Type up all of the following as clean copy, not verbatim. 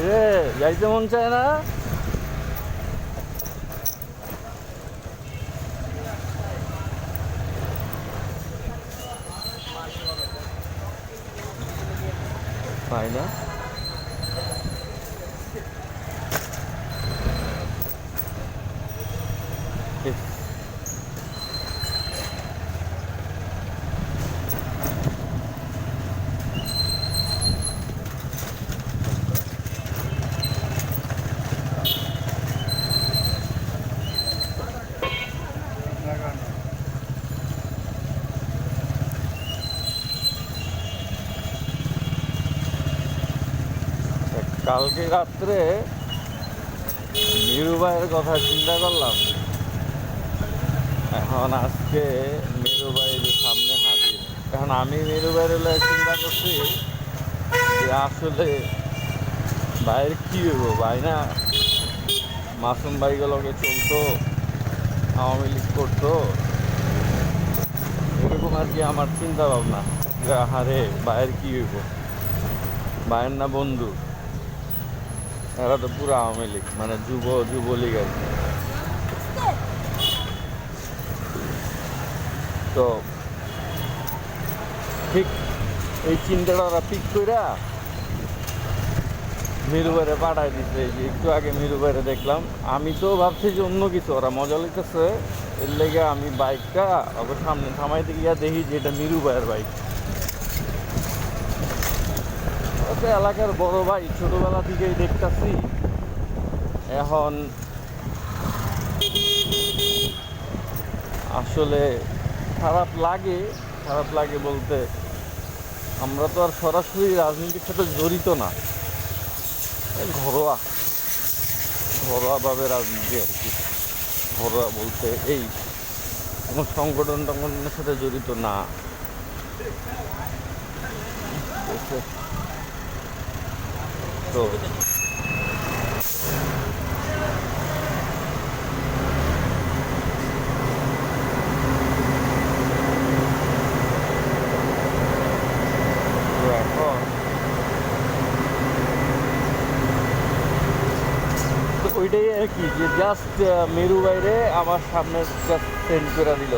রে যাইতে মন চায় না? তাই না? কালকে রাত্রে মিরু ভাইয়ের কথা চিন্তা করলাম, এখন আজকে মিরু ভাই যে সামনে হাজির। এখন আমি মিরু ভাইয়ের চিন্তা করছি যে আসলে ভাইয়ের কী হইব, ভাই না মাসুম ভাইগুলোকে চলতো, আওয়ামী লীগ করতো, এরকম আর কি আমার চিন্তা ভাবনা যে আহারে ভাইয়ের কী হইব, ভাইয়ের না বন্ধু, এরা তো পুরো আওয়ামী লীগ, মানে যুবলীগ আর কি। তো ঠিক এই চিন্তাটা ওরা পিক কইরা মিরু বাইরে পাঠাই দিচ্ছে। যে একটু আগে মিরু বাইরে দেখলাম, আমি তো ভাবছি যে অন্য কিছু ওরা মজা লিখতেছে, এর লেগে আমি বাইকটা ওকে সামনে থামাইতে গিয়া দেখি যে এটা মিরু ভাইয়ের বাইক। ওকে এলাকার বড় ভাই, ছোটবেলা থেকেই দেখতেছি। এখন আসলে খারাপ লাগে বলতে, আমরা তো আর সরাসরি রাজনীতির সাথে জড়িত না, ঘরোয়াভাবে রাজনীতি আর কি। ঘরোয়া বলতে এই কোনো সংগঠন টংগঠনের সাথে জড়িত না। তো এখন তো ওইটাই আর কি, যে জাস্ট মেরু বাইরে আমার সামনে জাস্ট সেন্ড করে দিল,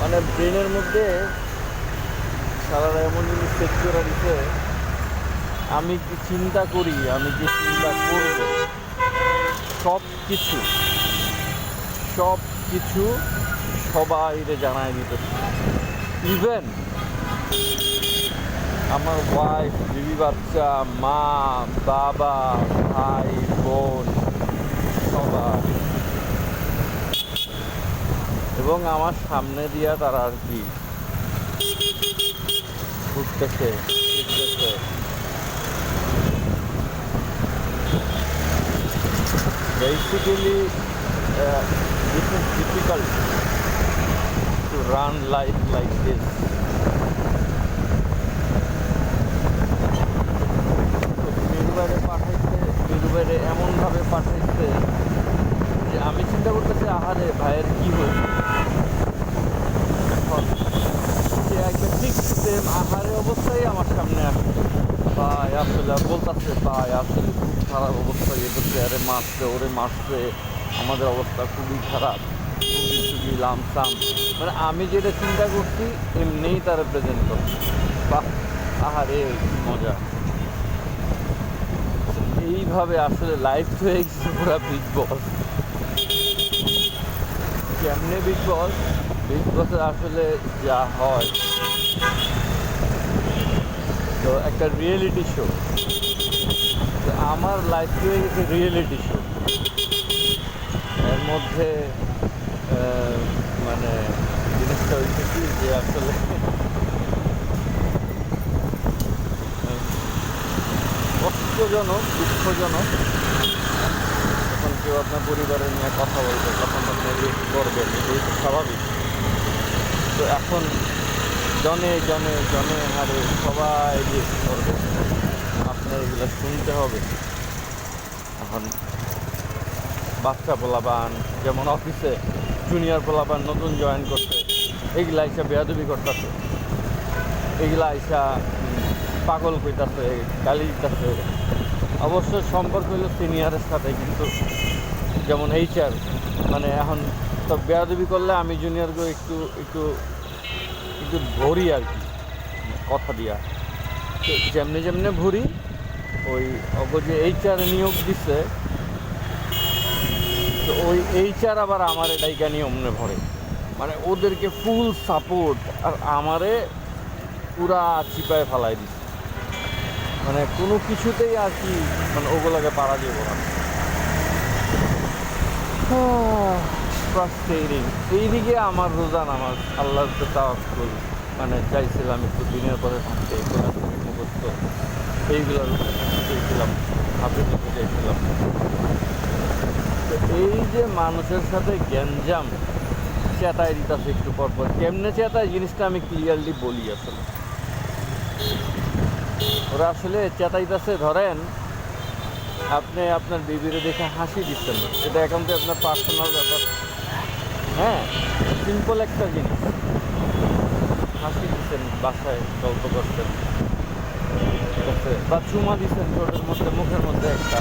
মানে ব্রেনের মধ্যে সারা এমন জিনিস সেট করে দিচ্ছে। আমি কি চিন্তা করি, আমি কি চিন্তা করব, সব কিছু সবাইরে জানাই দিতে, ইভেন আমার ওয়াইফ, বিবি বাচ্চা, মা, বাবা, ভাই, বোন, সবাই। এবং আমার সামনে দিয়া তারা আর কি ঘুরতেছে, ফিরতেছে। Basically, this is difficult to run life like this. মিরুবাইরে এমনভাবে পাঠাইছে যে আমি চিন্তা করতেছি আহারে ভাইয়ের কী হয়েছে। এখন সে একটা ঠিক সেম আহারে অবস্থায় আমার সামনে আসছে, ভাই আসলে বলতেছে, ভাই আসলে খুব খারাপ অবস্থা, ইয়ে করছে, আরে মারছে, ওরে মারছে, আমাদের অবস্থা খুবই খারাপ, খুবই লামসাম। মানে আমি যেটা চিন্তা করছি এমনিই তারা প্রেজেন্ট করছে। বাহ, আহারে মজা। এইভাবে আসলে লাইফ হয়ে গেছে পুরো বিগ বস। কেমনে বিগ বসে আসলে যা হয়, তো একটা রিয়েলিটি শো, আমার লাইফ হয়ে গেছে রিয়েলিটি শো। এর মধ্যে মানে জিনিসটা হয়েছে কি যে আসলে কষ্টজনক, দুঃখজনক। যখন কেউ আপনার পরিবারের নিয়ে কথা বলবে তখন আপনি রিয়েক্ট করবেন, এটাই তো স্বাভাবিক। তো এখন জনে হারে সবাই রিয়েক্ট করবে, আপনার এগুলো শুনতে হবে। এখন বাচ্চা পোলাপান, যেমন অফিসে জুনিয়র পোলাপান নতুন জয়েন করছে, এইগুলা আইসা বেয়াদবি করতেছে, এইগুলা আইসা পাগল কইতাছে, গালি দিতেছে। অবশ্য সম্পর্ক হইল সিনিয়রের সাথে, কিন্তু যেমন HR মানে এখন তো বেয়াদবি করলে আমি জুনিয়রকে একটু একটু একটু ভরি আর কি, কথা দিয়া। তো যেমনি যেমনি ভরি ওই যে HR নিয়োগ দিচ্ছে, তো ওই HR আবার আমার ডাইকা নিয়ে অমনে ভরে, মানে ওদেরকে ফুল সাপোর্ট, আর আমারে পুরা চিপায় ফেলাই দিচ্ছে। মানে কোনো কিছুতেই আর কি মানে ওগুলোকে পারা যাবো না। ফ্রাস্ট্রেটিং। এইদিকে আমার রোজা নামাজ, আল্লাহর তাওয়াক্কুল, মানে চাইছিলাম একটু দিনের পরে থাকতে, মুখস্থ এইগুলোর উপরে থাকতে চাইছিলাম, হাফিজ হতে চাইছিলাম। তো এই যে মানুষের সাথে গ্যাঞ্জাম চেতায় দিতেছে একটু পরপর, কেমনে চেতায় জিনিসটা আমি ক্লিয়ারলি বলি। আসলে ওরা আসলে চেতাইতেছে, ধরেন আপনি আপনার বিবিরে দেখে হাসি দিচ্ছেন, এটা এখন তো আপনার পার্সোনাল ব্যাপার। হ্যাঁ, সিম্পল একটা জিনিস, হাসি দিচ্ছেন, বাসায় গল্প করছেন, ঠিক আছে, বা চুমা দিচ্ছেন ঠোঁটের মধ্যে, মুখের মধ্যে একটা,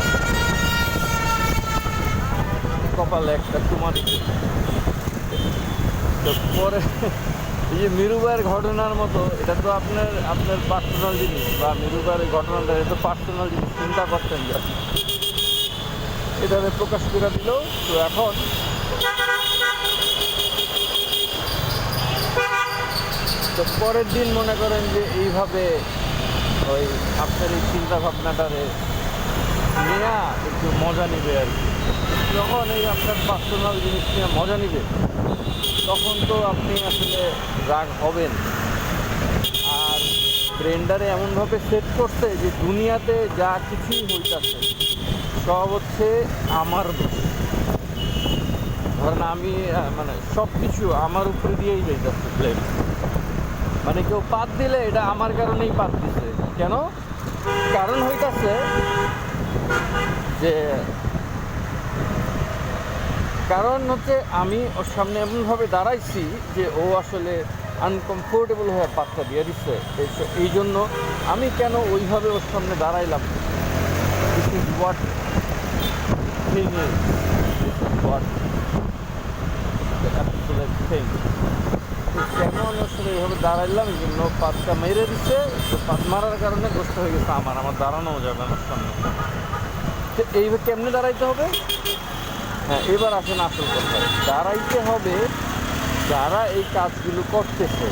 কপালে একটা চুমা দিচ্ছেন। তো পরে এই যে মিরুবাইয়ের ঘটনার মতো, এটা তো আপনার পার্সোনাল জিনিস, বা মিরুবাইয়ের ঘটনাটা এটা তো পার্সোনাল জিনিস, চিন্তা করতেন যে এটাকে প্রকাশ করে দিল। তো এখন তো পরের দিন মনে করেন যে এইভাবে ওই আপনার এই চিন্তা ভাবনাটারে নিয়ে একটু মজা নিবে আর কি। যখন এই আপনার পার্সোনাল জিনিস নিয়ে মজা নিবে, তখন তো আপনি আসলে রাগ হবেন। আর ব্রেন্ডারে এমনভাবে সেট করছে যে দুনিয়াতে যা কিছুই হইতাছে সব হচ্ছে আমার দোষ। ধরেন আমি মানে সব কিছু আমার উপরে দিয়েই যাইতেছে ব্লেম, মানে কেউ পাত দিলে এটা আমার কারণেই পাত দিছে। কেন? কারণ হইতাছে যে কারণ হচ্ছে আমি ওর সামনে এমনভাবে দাঁড়াইছি যে ও আসলে আনকমফোর্টেবল হয়ে পাতটা দিয়ে দিচ্ছে। এই জন্য আমি কেন ওইভাবে ওর সামনে দাঁড়াইলাম। This is what thing is, this is what thing. কেমন আসলে এইভাবে দাঁড়াইলাম, এই জন্য পাতটা মেরে দিচ্ছে। তো পাত মারার কারণে দোষটা হয়ে গেছে আমার দাঁড়ানোও যাবে আমার সামনে। তো এইভাবে কেমনে দাঁড়াইতে হবে? হ্যাঁ, এবার আসেন আসল কথা। দাঁড়াইতে হবে যারা এই কাজগুলো করতেছে,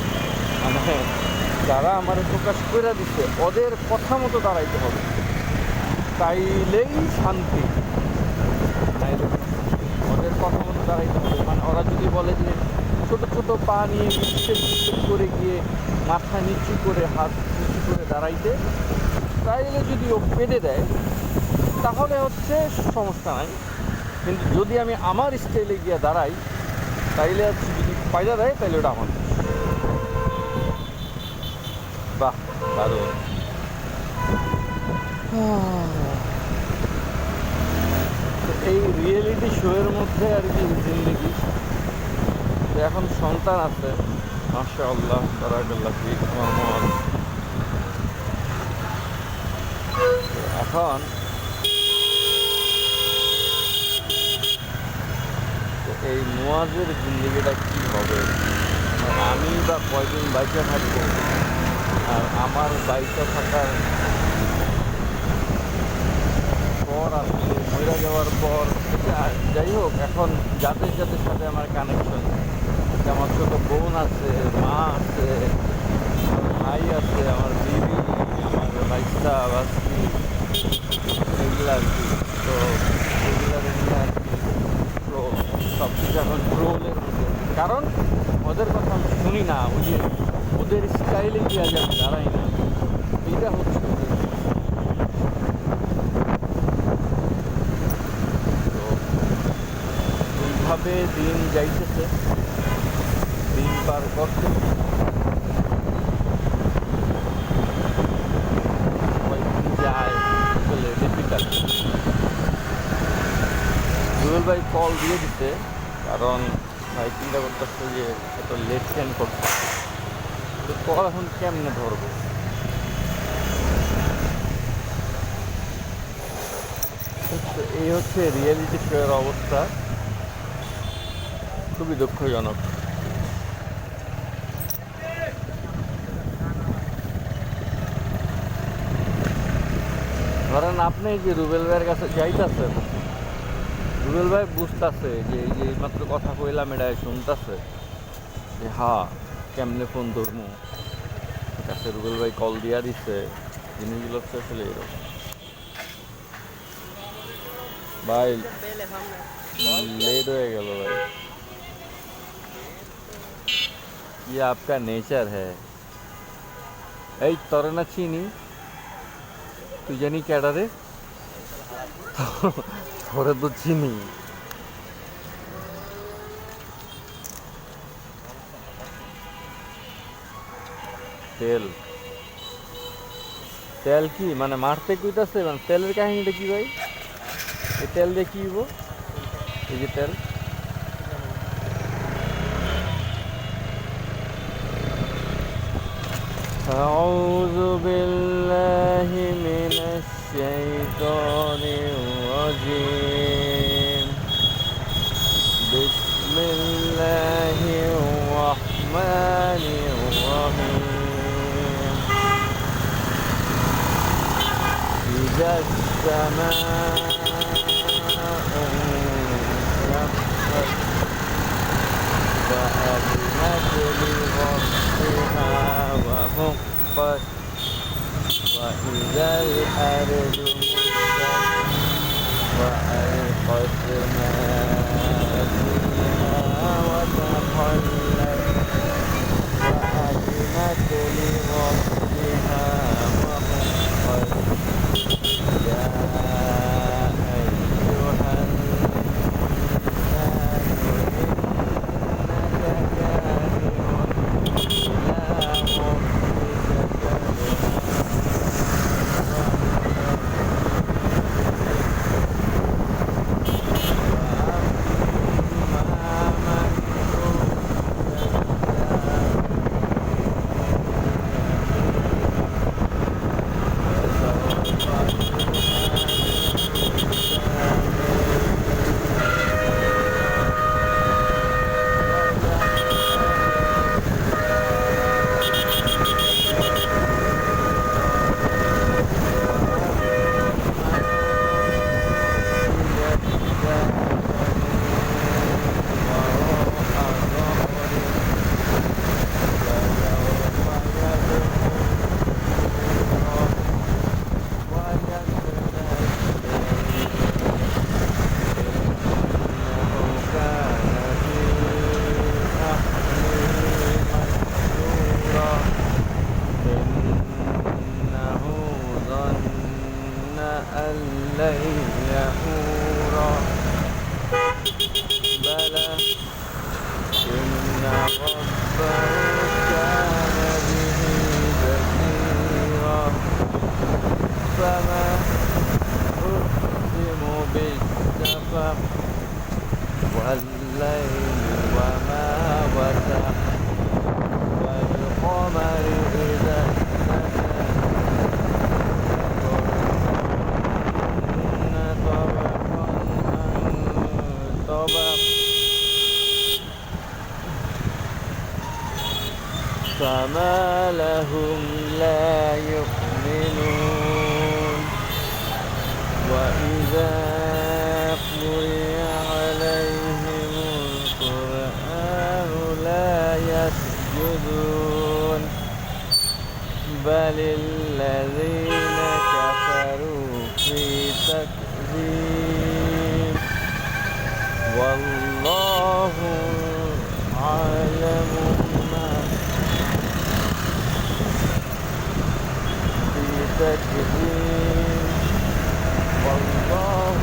মানে যারা আমার প্রকাশ করে দিচ্ছে, ওদের কথা মতো দাঁড়াইতে হবে, তাইলেই শান্তি। ওদের কথা মতো দাঁড়াইতে হবে। মানে ওরা যদি বলে যে ছোটো ছোটো পা নিয়ে বিচ্ছেদ করে গিয়ে মাথা নিচু করে হাত নিচু করে দাঁড়াইতে, তাইলে যদি ও পেটে দেয় তাহলে হচ্ছে সমস্যা নাই। কিন্তু যদি আমি আমার স্টাইলে গিয়ে দাঁড়াই, তাইলে হচ্ছে যদি পায়দা দেয় তাইলে ওটা আমার। বাহ, দারুণ। এই রিয়েলিটি শোয়ের মধ্যে আর কি জিন্দগি। এখন সন্তান আছে, মাশাআল্লাহ, বারাকাল্লাহ ফিক, মোহাম্মদ। এখন এই মুয়াজের জিন্দগিটা কী হবে, আমি বা কয়দিন বাইকে থাকবো, আর আমার বাইকে থাকার পর আসলে মরে যাওয়ার পর, যাই হোক, এখন যাদের যাদের সাথে আমার কানেকশন, আমার ছোটো বোন আছে, মা আছে, ভাই আছে, আমার বিবি, আমার বাইকটা বাসি, এগুলো আর কি। তো এগুলো নিয়ে আর কি সব কিছু এখন ট্রোলের মধ্যে। কারণ ওদের কথা আমি শুনি না, ওদের স্টাইলে কি আজ আমি দাঁড়াই না, এইটা হচ্ছে ওদের। তো এইভাবে দিন যাইতেছে, দিন পার করতে কয়েকদিন যায় বলে ডিফিকাল্ট। জুয়েল ভাই কল দিয়ে দিতে, কারণ ভাই চিন্তা করতেছে যে এত লেট সেন্ড করতে, তো কল এখন কেমনে ধরবো। এই হচ্ছে রিয়েলিটি শোয়ের অবস্থা, খুবই দুঃখজনক। ধরেন আপনি যে রুবেল ভাইয়ের কাছে যাইতেছেন, রুবেল ভাই বুঝতেছে যে এই যে মাত্র কথা কইলাম এটা শুনতেছে যে হ্যাঁ কেমনে ফোন ধরমু, কাছে রুবেল ভাই কল দিয়া দিচ্ছে, জিনিসগুলো হচ্ছে আসলে এরকম। ভাই लेट हो गया भाई, ये आपका नेचर है। এই তোরে না চিনি, তুই জানি কেডা রে? তোরে তো চিনি। তেল তেল কি মানে মারতে কইতাছে, মানে তেলের কাহিনীটা কি ভাই? এই তেল দিয়ে কি হইব? এই যে তেল, أعوذ بالله من الشيطان الرجيم بسم الله الرحمن الرحيم إذا السماء انشقت فأذنت لربها وحقت وإذا الأرض مدت وألقت ما فيها وتخلت وأذنت لربها وحقت يا أيها والليل وما وسق والقمر إذا فما لهم لا يؤمنون وإذا قرئ عليهم القرآن لا يسجدون بل الذين كفروا في تكذيب والله أعلم ما في تكذيب والله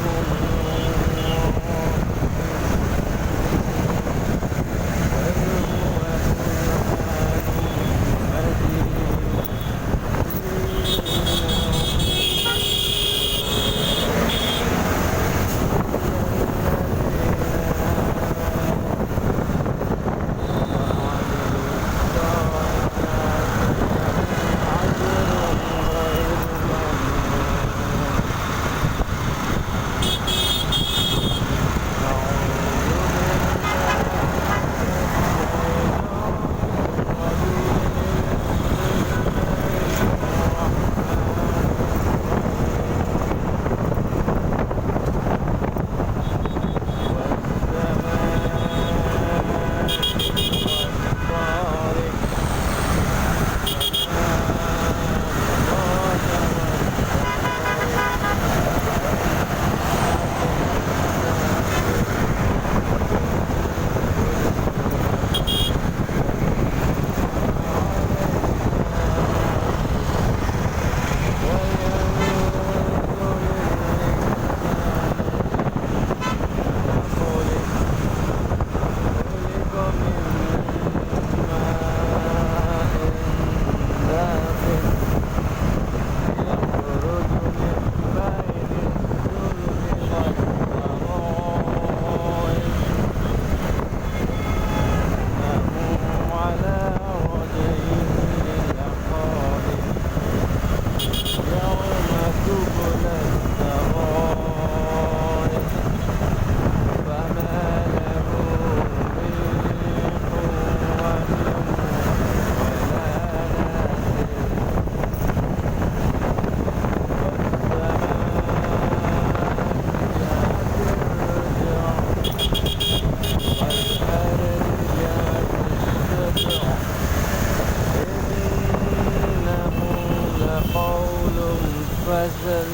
فزل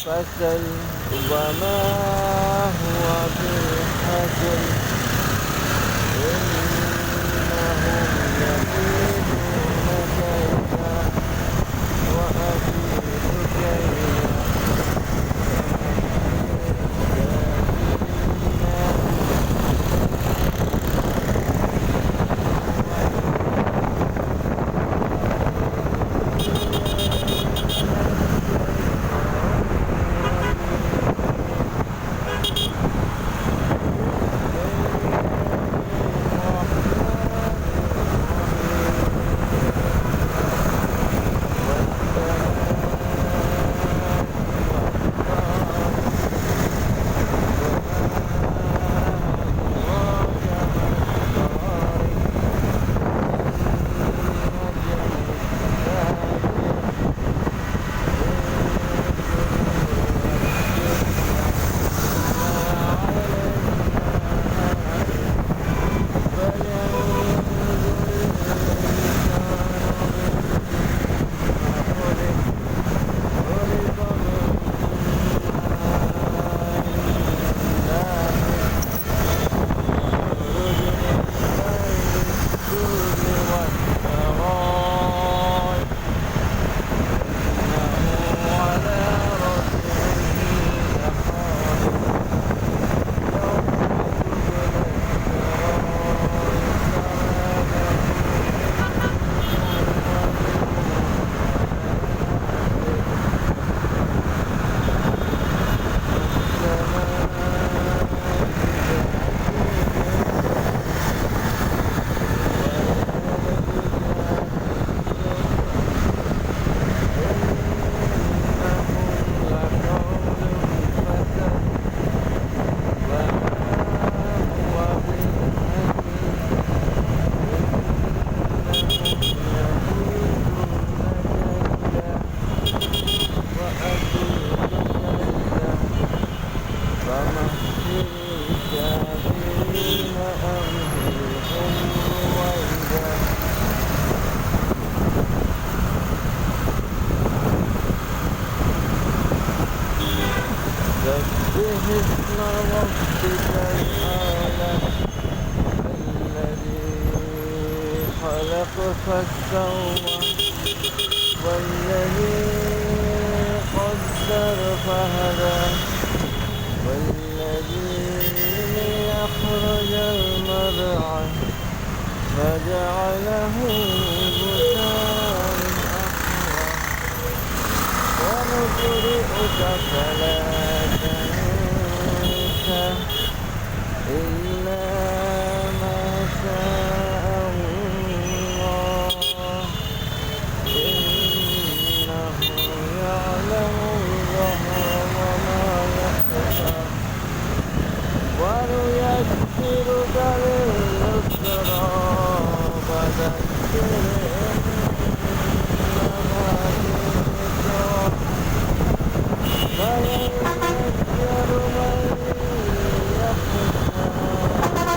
فزل وما هو بالهزل إنهم يكيدون كيدا وأكيد كيدا سبح اسم ربك الأعلى الذي خلق فسوى والذي قدر فهدى والذي أخرج المرعى فجعله غثاء أحوى ونقرئك فلا تنسى إلا ما شاء الله إنه يعلم الجهر وما يخفى ونيسرك لليسرى فذكر إنما ذكرى فيذكر من يخشى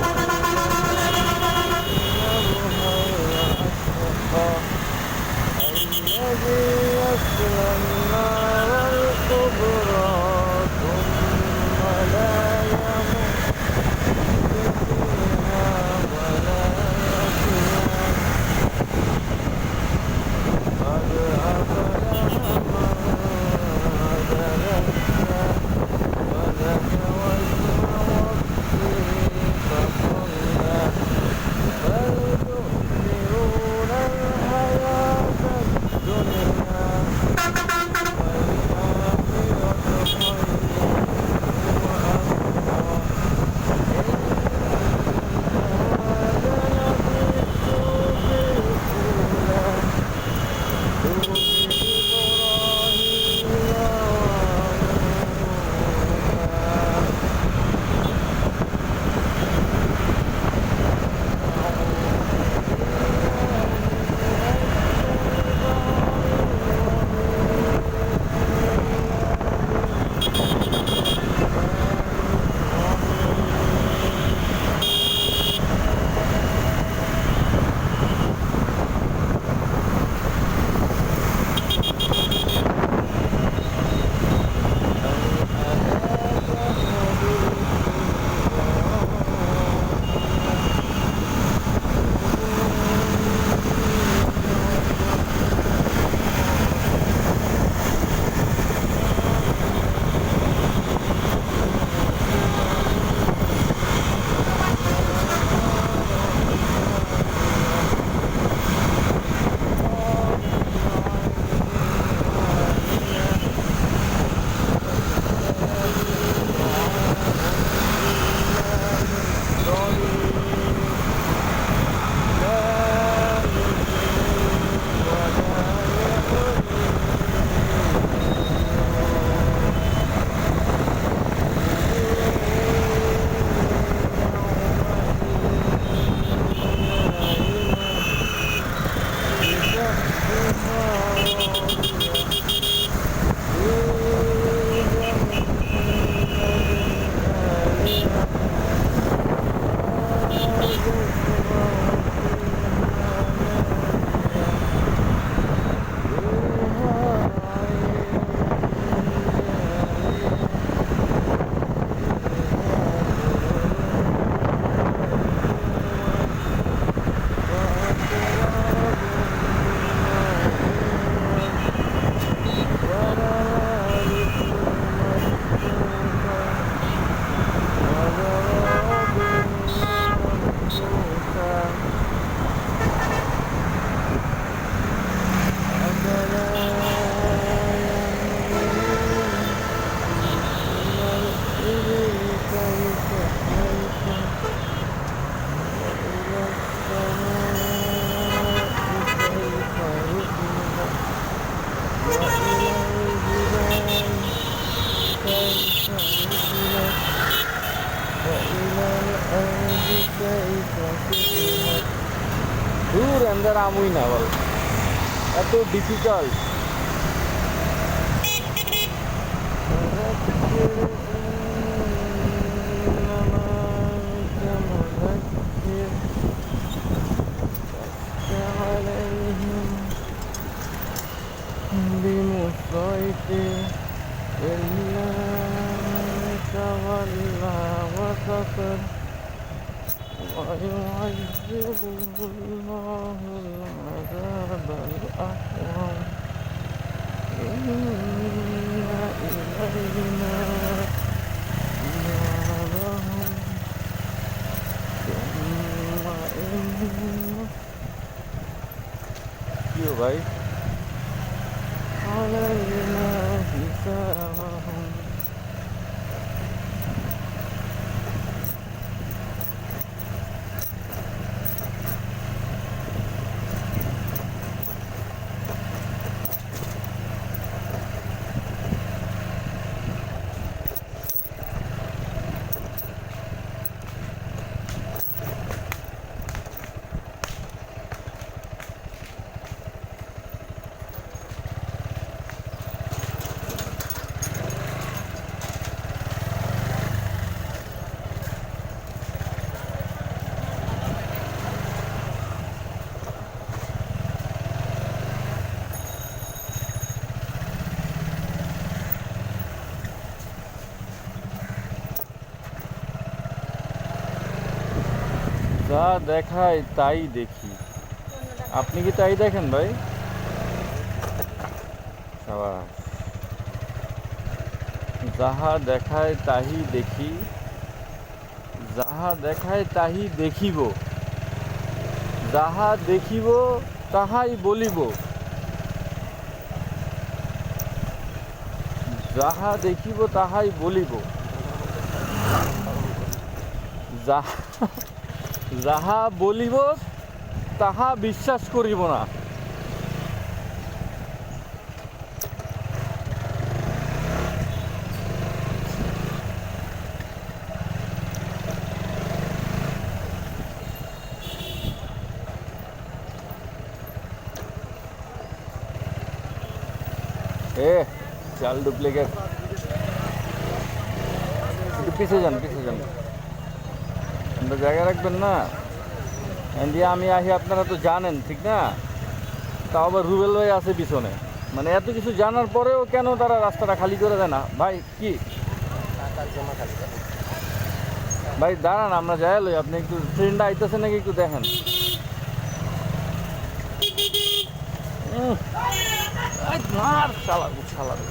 দূর এন্দার আমুই না বল, এত ডিফিকাল্ট। بمصيبة إلا تولى وكفر ويعذبه الله العذاب الأكبر إن إلينا إيابهم ثم إن كيو भाई علينا حسابهم যা দেখায় তাই দেখি। আপনি কি তাই দেখেন ভাই? সাবাস। যাহা দেখায় তাহি দেখি, যাহা দেখায় তাহি দেখিব, যাহা দেখিব তাহাই বলিব, যাহা দেখিব তাহাই বলিব, যাহা বলিব তাহা বিশ্বাস করিব না। চাল ডুপ্লিকেট, একটু পিছিয়ে যান, পিছিয়ে যান, আপনার জায়গায় রাখবেন না। দিয়ে আমি আহি, আপনারা তো জানেন ঠিক না, তাও আবার রুবেল ভাই আছে পিছনে। মানে এত কিছু জানার পরেও কেন তারা রাস্তাটা খালি করে দেয় না ভাই? কি ভাই দাঁড়ান, আমরা যাই লই, আপনি একটু ট্রেনটা আইতেছে নাকি একটু দেখেন। চালাবো চালাবো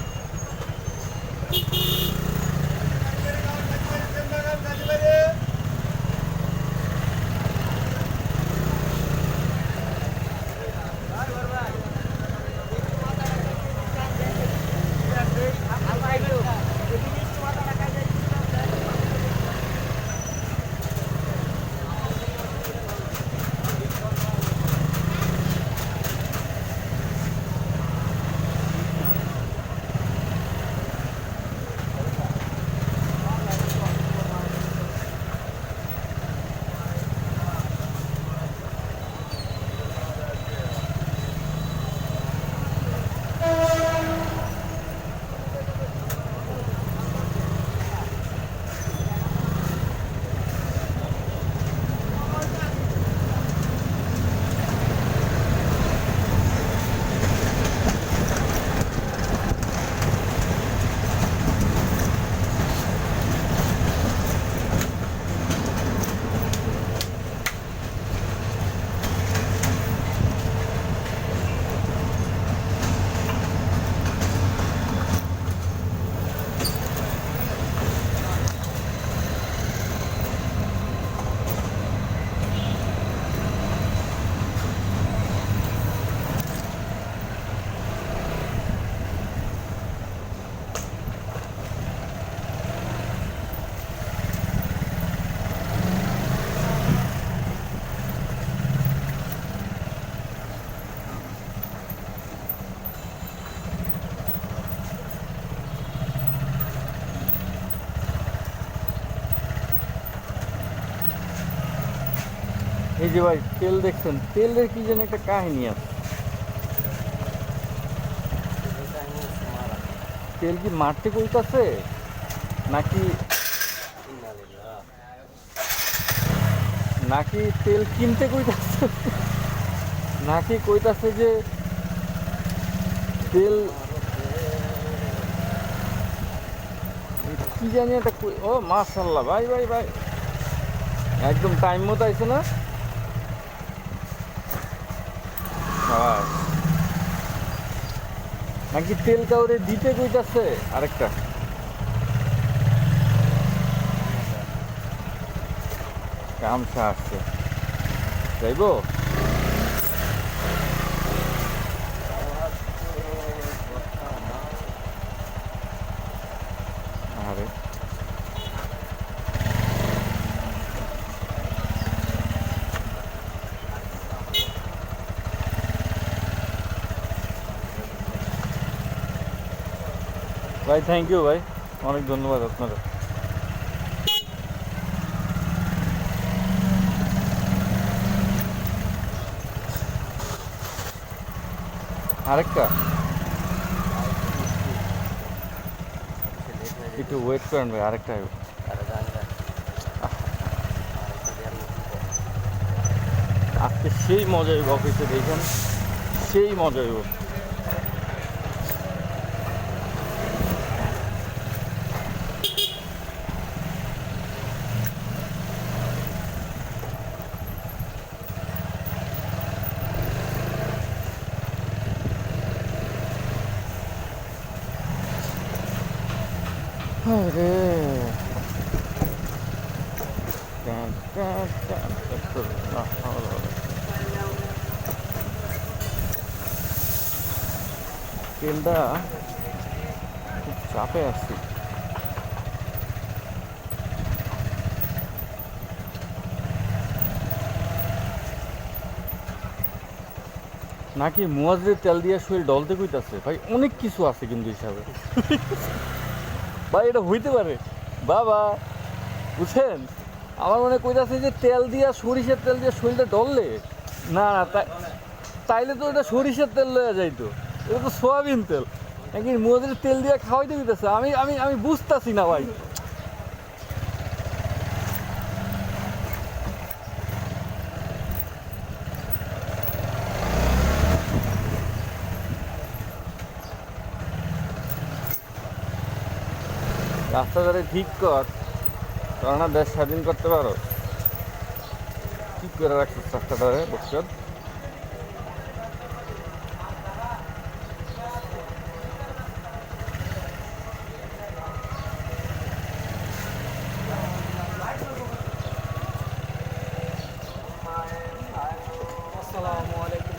এই যে ভাই তেল দেখছেন, তেলের কি যেন একটা কাহিনী আছে। তেল কি মারতে কইতাছে নাকি নাকি তেল কিনতে কইতাছে, নাকি কইতাছে যে তেল কি জানি একটা ও মাশাল্লাহ ভাই ভাই ভাই, একদম টাইম মতো আইছে না ভাই, নাকি তেল কাউরে দিতে কইতাছে আরেকটা। গামছা আসছে, যাইবো আরে ভাই থ্যাংক ইউ ভাই, অনেক ধন্যবাদ আপনার। আরেকটা একটু ওয়েট করেন ভাই, আরেকটা আইব। আজকে সেই মজা হইব অফিসে, দেখেন সেই মজা হইব। আরে তেলটা খুব চাপে আসছি। নাকি মুয়াজ্জের তেল দিয়ে শরীর ডলতে কইতাছে ভাই, অনেক কিছু আছে কিন্তু হিসাবে ভাই, এটা হইতে পারে বাবা, বুঝছেন? আমার মনে কইতাছে যে তেল দিয়া, সরিষার তেল দিয়ে শরীরটা ডললে, না না তাইলে তো এটা সরিষার তেল লইয়া যাইতো, এটা তো সোয়াবিন তেল। নাকি মুয়াজ্জের তেল দিয়ে খাওয়াইতে কইতাছে, আমি আমি আমি বুঝতাছি না ভাই। রাস্তাঘাটে ঠিক কর, না দেশ স্বাধীন করতে পারো, ঠিক করে রাখছিস রাস্তাটারে বসছেন। আসসালামু আলাইকুম।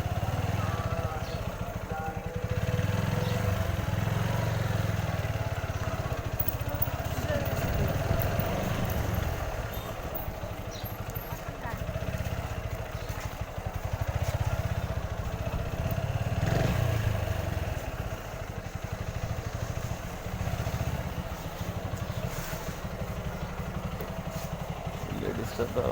লেডিসটা তো